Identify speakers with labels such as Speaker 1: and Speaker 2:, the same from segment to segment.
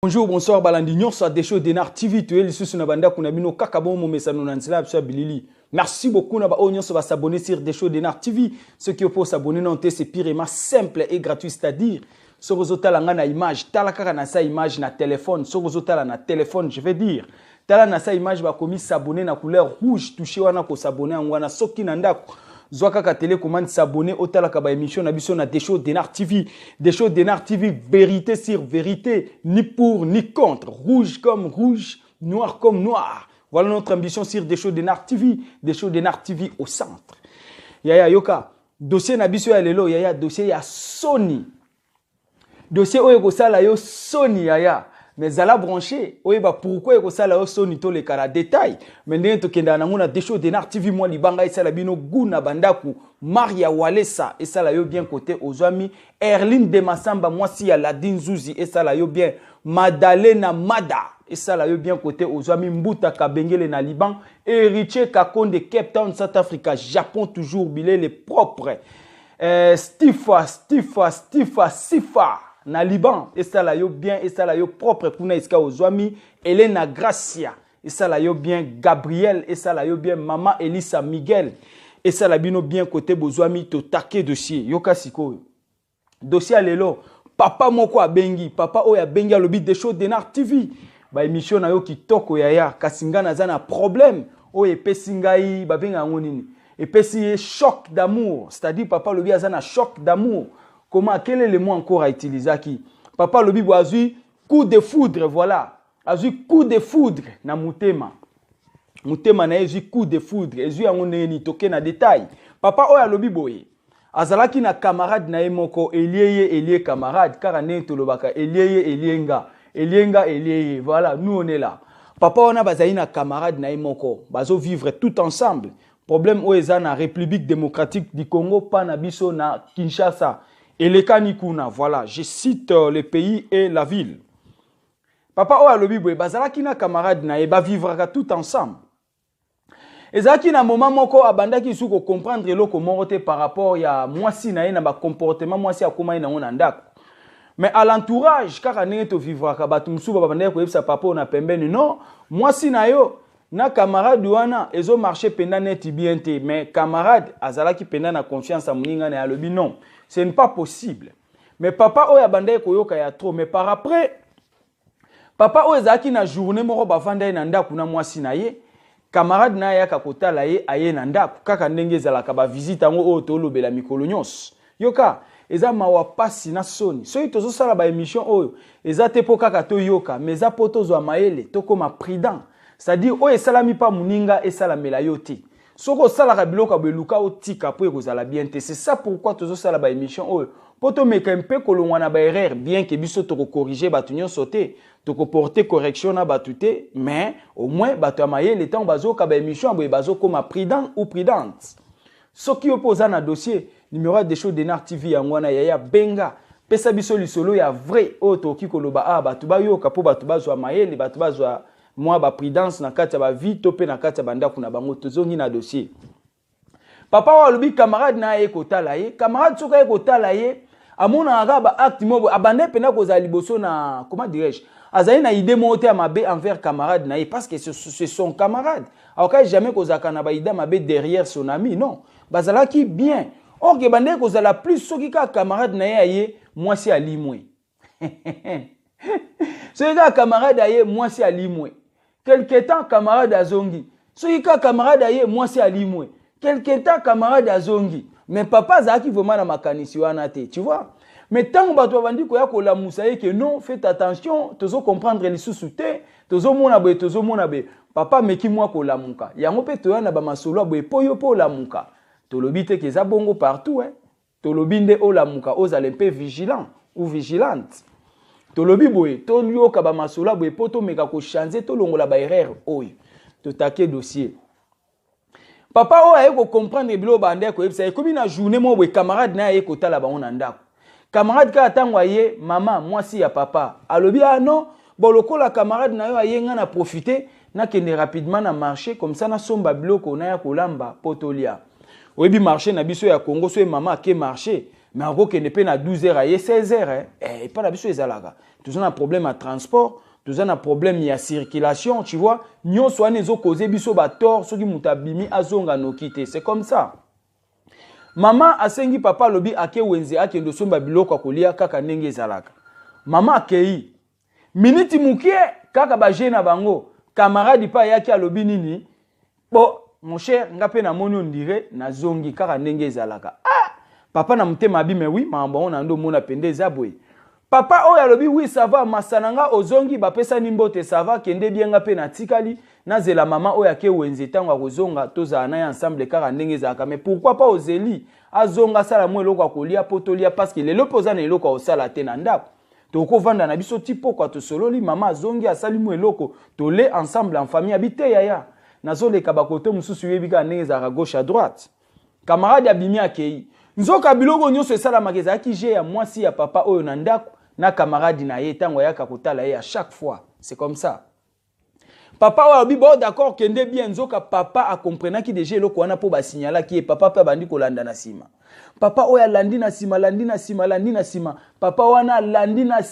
Speaker 1: Bonjour, bonsoir, Balandignon, ça Desho Denar TV, tu es le sous na banda kunabino kakabon mo mesano nansila abso bilili. Merci beaucoup na ba onyon va s'abonner sur Desho Denar TV. Ceux qui opposent s'abonner non c'est pire et simple et gratuit, c'est-à-dire sur Rosotala na image, talaka na sa image na téléphone, sur Rosotala na téléphone, je vais dire. Tala na sa image va commis s'abonner na couleur rouge, toucher wana ko s'abonner en wana soki na ndako. Zwaka ka télécommande s'abonner au talaka ba émission na biso na Desho Denar TV. Desho Denar TV, vérité sur vérité, ni pour ni contre, rouge comme rouge, noir comme noir. Voilà notre ambition sur Desho Denar TV. Desho Denar TV au centre. Yaya yoka, dossier na biso ya lelo, yaya dossier ya Sony. Dossier oyo ko sala yo Sony yaya. Mais à la brancher, oui, bah pourquoi il ça là Sony to les cara détail. Mais n'est to kenda na nguna Desho Denar TV moi libanga isa la bino guna bandaku Maria Walesa et ça là yo bien côté aux amis Erline de Massamba moi si ya Ladin Zuzi et ça là yo bien Madalena Mada et ça là yo bien côté aux amis Mbuta Kabengele na Liban Héritier Kakon de Cape Town South Africa Japon toujours bilé les propres Stifa Sifa na Liban et ça là yo bien et ça là yo propre kuna iska ozwami Elena Gracia et ça là yo bien Gabriel et ça là yo bien Mama Elisa Miguel et ça là bino bien côté bozwami to take dossier yoka siko dossier lelo papa moko abengi papa oya bengi alobi Desho Denar TV ba émission na yo kitoko yaya kasinga na za na problème oye pesingai ba benga ngonini et pesi choc d'amour c'est-à-dire papa lobi azana choc d'amour. Comment, quel est le mot encore à utiliser qui? Papa le bibo a eu coup de foudre, voilà. A eu coup de foudre na mutema. Mutema na eu coup de foudre. Et eu on ni toke na détail. Papa oya le bibo ye. Azalaki na camarade na emoko elie camarade car ane tolobaka elienga. Elieye. Voilà, nous on est là. Papa on a bazai na camarade na emoko. Bazo vivre tout ensemble. Problème oeza na République démocratique du Congo pas na biso na Kinshasa. Et les Kanikuna, voilà, je cite le pays et la ville. Papa oya lobi boye bazalaki na camarade na eba vivra tout ensemble. Ezaki na moment moko abandaki suko comprendre eloko moko te par rapport ya mwasi na ye na ba comportement mwasi akoma na ngona ndako. Mais à l'entourage kaka ndenge to vivra ka batu musuba babandaki ko yebisa papa ona pembeni non, mwasi na yo na camarade wana ezo marcher pendant net bien te mais camarade azalaki pendant na confiance a muninga na lobi non. Ce n'est pas possible. Mais papa oya bandai koyoka ya trop. Mais par après, papa oya zaki na journée moko bavanda na ndaku na mwasi na ye, camarade na ya kakota la ye aye na ndaku kaka ndenge zalaka ba visite ngo o to lobela mikolo nyos. Yoka eza mawa pasi na Sony. Soki tozo sala ba émission oyo, eza te po kaka to yoka, mais eza po tozo maele, to koma prudent. C'est-à-dire oyo salami pa muninga et salamela yote. Soko sala kabiloka beluka otika po ekozala bien te. C'est ça pourquoi tozo sala ba émission oyo. Poto meka mpe kolongwa na ba erreur bien que biso to corriger batu nyon sauter, to porter correction na batu te, mais au moins batu amaye le temps bazo ka ba émission boye bazo koma prudent ou prudente. Soki opoza na dossier numéro Desho Denar TV yangwana yaya benga pesa biso lisolo ya vrai o to ki koloba batu ba yoka po batu bazo amaye batu bazo moi ba prudence na kati ba vie topé na kati banda kuna bango tozongi na dossier papa wa lobi camarade na ye kotala ye camarade soka ye kotala ye amona nga ba acte mo abande pena ko za liboso na comment dirais-je azali na idée mo te mabe envers camarade na ye parce que c'est son camarade auquel jamais ko za kana ba idée mabe derrière son ami non bazala ki bien or que bande ko za la plus soki ka camarade na ye moi si ali moi ce gars camarade aye moi si ali moi. Quelque temps, camarade Azongi. Soki ka camarade aye, moi c'est Alimwe. Quelque temps, camarade Azongi. Mais papa Zaki vraiment na makanisi wana te, tu vois. Mais tant que bato bandi ko ya ko la musaye que non, faites attention, tozo comprendre les sous-souté, tozo mona be. Papa meki moi ko la muka. Yango pe to yana ba masolo boye poyo po la muka. Tolobi te ke za bongo partout hein. Tolobi nde o la muka, os alempe vigilant ou vigilante. Tolobi boye to lyoka ba masola boye poto meka ko changer to longola ba erreur oyo to take dossier papa o aye ko comprendre bilo bande ko ebisa komi na journée mo boye camarade na aye ko tala ba ona ndako camarade ka tangwa ye mama mwasi ya papa alobi non boloko la camarade na yo aye nga na profiter na kende rapidement na marché comme ça na somba biloko na ya kolamba potolia oyebi marché na biso ya Congo so maman ke marché mais ako kende pe na 12h à 16h et pas la biso ezalaka tous un problème à transport tous un problème ya circulation tu vois nyonso wana ezo causer biso ba tort soki mutabimi azonga nokite c'est comme ça. Mama asengi papa lobi ake wenze ake ndo somba biloko kolia kaka ndenge ezalaka. Mama akei miniti mukie kaka ba jena bango camarade pa yaki alobi nini bon mon cher ngape na moni ondire na zongi kaka ndenge ezalaka. Papa na mutema abi mais oui mambo on ando mona pende zabwe. Papa oyo alobi oui ça va masananga ozongi bapesa nimbote ça va kende bien ngape na tikali na zela mama oyo ake wenze tango akozonga toza na ensemble kaka ndenge ezalaka mais pourquoi pas ozeli azonga sala mo eloko akolia potolia parce que lelo poza na eloko osala te na ndako toko vanda na biso tipo kwa to sololi mama azongi asali mo eloko tole ensemble en famille habité yaya nazoleka bakoto mususu yebika ndenge ezalaka gauche à droite camarade abimi akei nzoka biloko nyonso esala makeza ki je ya mwasi ya papa oyo na ndako na camarade na ye tango yaka kotala ye à chaque fois c'est comme ça. Papa oyo bi bon d'accord kende bien nzoka papa a comprendre ki déjà eloko wana po ba signala ki papa pa bandi kolanda na sima. Papa oyo landi na sima papa wana landi na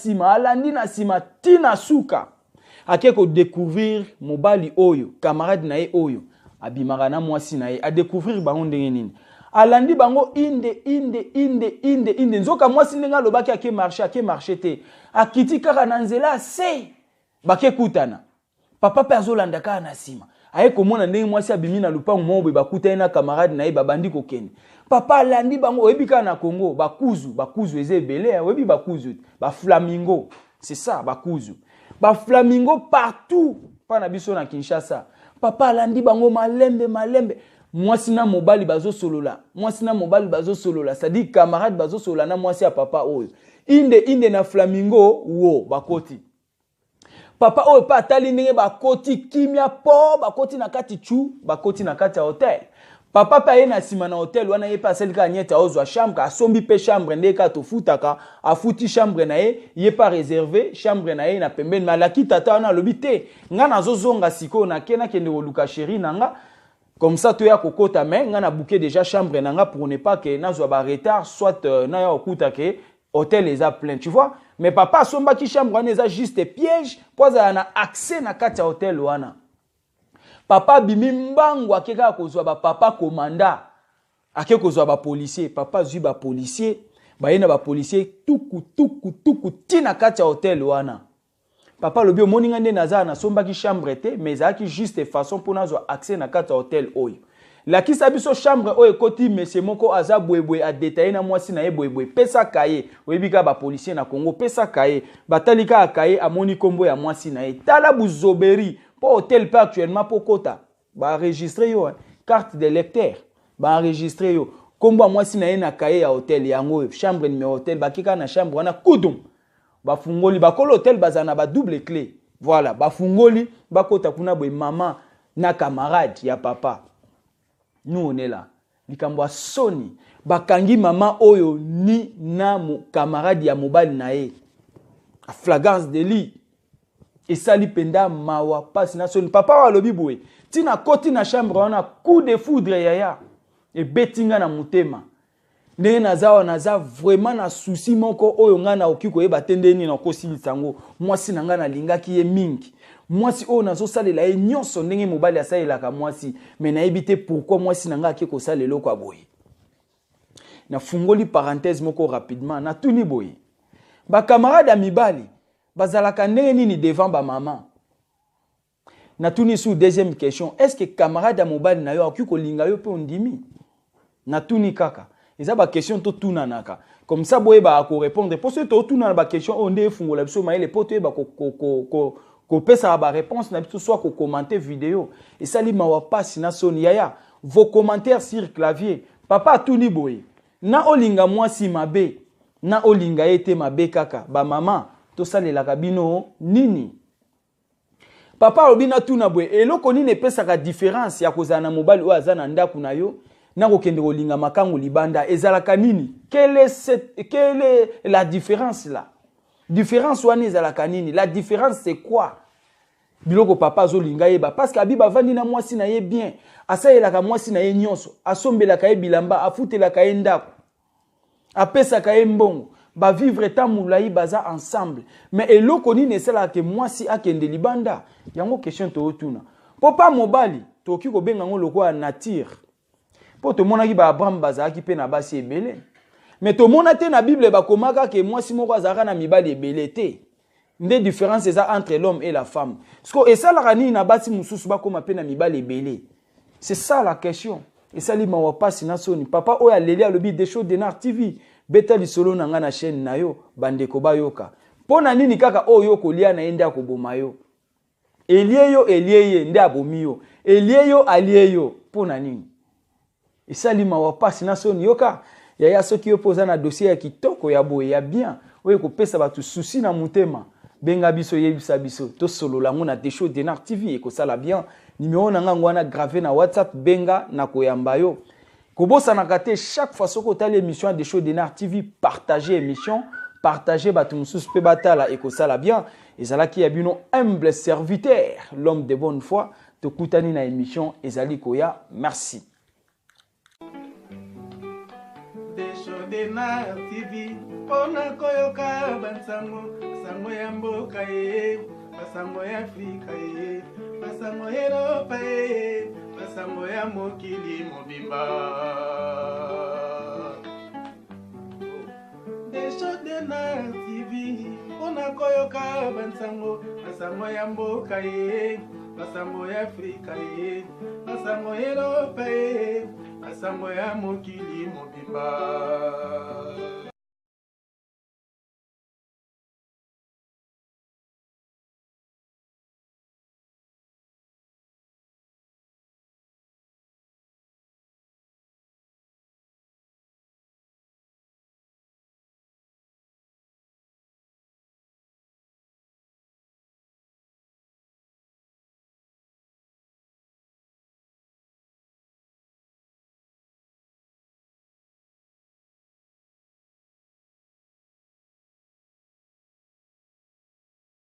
Speaker 1: sima tina suka ake ko découvrir mobali oyo camarade na ye oyo abimaka na mwasi na ye a découvrir bango ndenge nini alandi bango inde nzoka mwasi ndenga lobaki ake marché te akiti kaka na nzela se bake kutana papa pe azolanda kaka na sima aye komona ndenge mwasi abimi na lupango mobo bakutana na camarade na ye babandi kokende papa alandi bango oyebika na Congo bakuzu ezebele oyebi bakuzu ba flamingo c'est ça bakuzu ba flamingo partout pa na biso na Kinshasa papa alandi bango malembe mwasi na mobali bazo solola c'est-à-dire camarade bazo solola na mwasi ya papa oyo inde na flamingo wo bakoti papa oyo pa tali ndenge bakoti kimia po bakoti na kati chu bakoti na kati ya hotel papa pa ye na sima na hotel wana ye pa selika nyeta ozwa chambre asombi pe chambre ndeka to futaka afuti chambre na ye pa réservé chambre na ye na pembeni malaki tata wana lobi te nga nazozonga siko na kena kende oluka chéri nanga comme ça tu ya kokota mais nga na bouquet déjà chambre nanga pour ne pas que nazwa ba retard soit na ya okuta ke hôtel les a plein tu vois mais papa somba ki chambre wana eza juste piège pour ça na accès na kati ya hôtel wana papa bimi mbangu akeka kozwa ba papa commanda ake kozwa ba policier papa zui ba policier ba yena ba policier tuku tina kati ya hôtel wana papa lobi moninga nde naza na somba ki chambre te mais aki juste façon pour nazwa accès na kati ya hôtel oyo la ki sabiso chambre oyo koti monsieur moko aza bwebwe a détailler na mwasi na ye bwebwe pesa kaye oyebika ba policier na Congo pesa kaye batalika akaye amoni kombo ya mwasi na ye tala buzoberi po hôtel pa actuellement po kota ba enregistrer yo carte de lecteur ba enregistrer yo kombo mwasi na ye na kaye ya hôtel yango chambre numéro hôtel bakika na chambre wana kudum bafungoli bakolo hôtel bazana ba double clé voilà bafungoli bakota kuna boy maman na camarade ya papa nous on est là likambo soni bakangi mama oyo ni na camarade ya mobali na ye a flagrance délit et sali penda mawa passe na soni papa wa lobi boy tina koti na chambre wana coup de foudre yaya et betinga na mutema ndenge naza vraiment na souci moko oyo nga na okiko yeba tendeni na kosilisa ngo mwasi na nga na lingaki ye mingi mwasi oyo nazo salela ye nyonso ndenge mobali asalelaka mwasi mais nayebi te pourquoi mwasi na nga akiko salela kwa boye na fungoli parenthèse moko rapidement na tuni boye ba camarade ya mibali bazalaka ndenge nini devant ba maman na tuni sous deuxième question est-ce que camarade ya mobali na yo akiko linga yo pe ondimi na tuni kaka eza ba question to tuna naka comme ça boye ba ko répondre parce que to tuna ba question onde fungola biso maile poto ba ko pesa ba réponse na biso soit ko commenter vidéo et ça li mawa passe na soni yaya vos commentaires sur clavier papa tuni boye na olinga mwasi mabe na olinga ete mabe kaka ba maman to salela kabino nini papa obina tuna boye eloko nini pesa ka différence ya kozana mobali o azana ndaku na yo na kokende kolinga makango libanda ezalaka nini quelle est la différence là différence wana ezalaka nini la différence c'est quoi biloko papa zolinga yeba parce que abiba vandi na mwasi na ye bien asayelaka mwasi na ye nyonso asombelaka ye bilamba afutelaka ye ndako apesaka ye mbongo bavivre ta mulai baza ensemble mais eloko nini esalaka mwasi akende libanda yango question tootuna po pa mobali toki kobenga ngo lokola nature po tomonaki ba Abraham bazalaki pe na basi ebele mais tomona te na Bible bakomaka ke mwasi moko azalaka na mibali ebele te nde différence eza entre l'homme et la femme parce que esalaka nini na basi mususu bakoma pe na mibali ebele c'est ça la question esali mawa pasi na soni papa oya leli alobi Desho Denar TV beta lisolo na nga na chaîne na yo bandeko bayoka pona nini kaka oyo kolia na ende akoboma yo elie nde abomi yo alie yo pona nini esali mawa pasi na soni yoka yaya soki yo poza na dossier ya kitoko ya boye ya bien oyo kopesa batu souci na mutema benga biso yebisa biso to solo lango na Desho Denar TV ekosala bien numéro na nga ngwana gravé na WhatsApp benga na koyamba yo kobosa na kate chaque fois soko tali émission à Desho Denar TV partager émission partager batu mususu pe batala ekosala bien ezalaki ya bino humble serviteur l'homme de bonne foi to kutani na émission ezali koya merci
Speaker 2: Desho Denar TV pona koyoka bansango sango ya mboka ye basango ya Afrika ye basango ya Europa ye basango ya mokili mobimba Desho Denar TV pona koyoka basango ya mboka ye basango ya Afrika ye basango ya Europa ye basango ya mokili mobimba